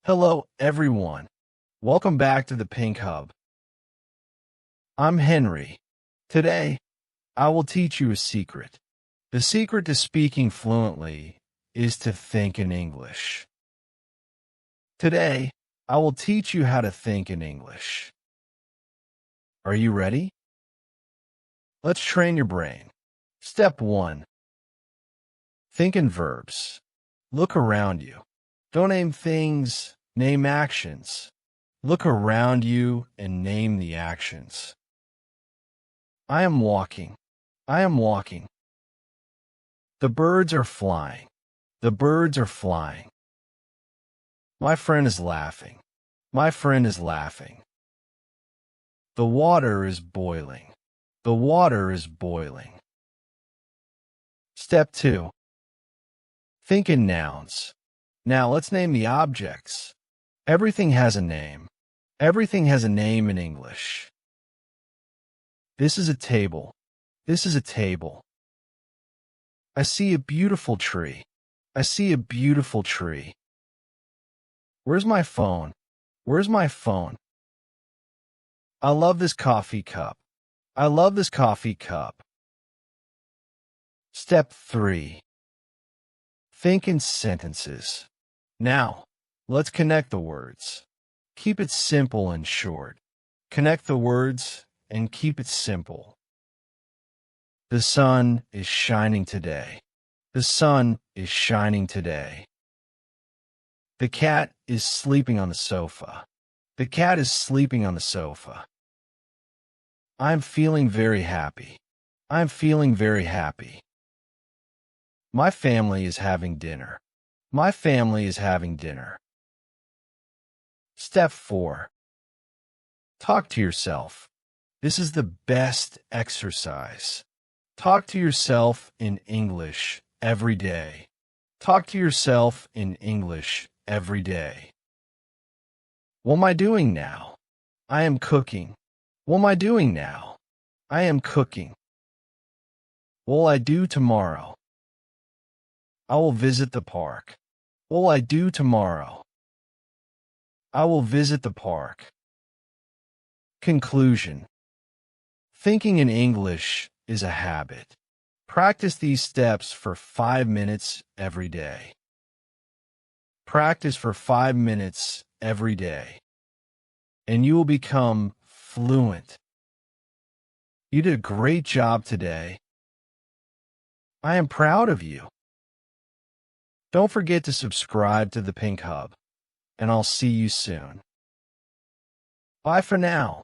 Hello, everyone. Welcome back to the Pink Hub. I'm Henry. Today, I will teach you a secret. The secret to speaking fluently is to think in English. Today, I will teach you how to think in English. Are you ready? Let's train your brain. Step 1. Think in verbs. Look around you. Don't name things, name actions. Look around you and name the actions. I am walking. I am walking. The birds are flying. The birds are flying. My friend is laughing. My friend is laughing. The water is boiling. The water is boiling. Step 2. Think in nouns. Now let's name the objects. Everything has a name. Everything has a name in English. This is a table. This is a table. I see a beautiful tree. I see a beautiful tree. Where's my phone? Where's my phone? I love this coffee cup. I love this coffee cup. Step 3. Think in sentences. Now, let's connect the words. Keep it simple and short. Connect the words and keep it simple. The sun is shining today. The sun is shining today. The cat is sleeping on the sofa. The cat is sleeping on the sofa. I'm feeling very happy. I'm feeling very happy. My family is having dinner. My family is having dinner. Step 4. Talk to yourself. This is the best exercise. Talk to yourself in English every day. Talk to yourself in English every day. What am I doing now? I am cooking. What am I doing now? I am cooking. What will I do tomorrow? I will visit the park. What will I do tomorrow? I will visit the park. Conclusion. Thinking in English is a habit. Practice these steps for 5 minutes every day. Practice for 5 minutes every day, and you will become fluent. You did a great job today. I am proud of you. Don't forget to subscribe to the Pink Hub, and I'll see you soon. Bye for now.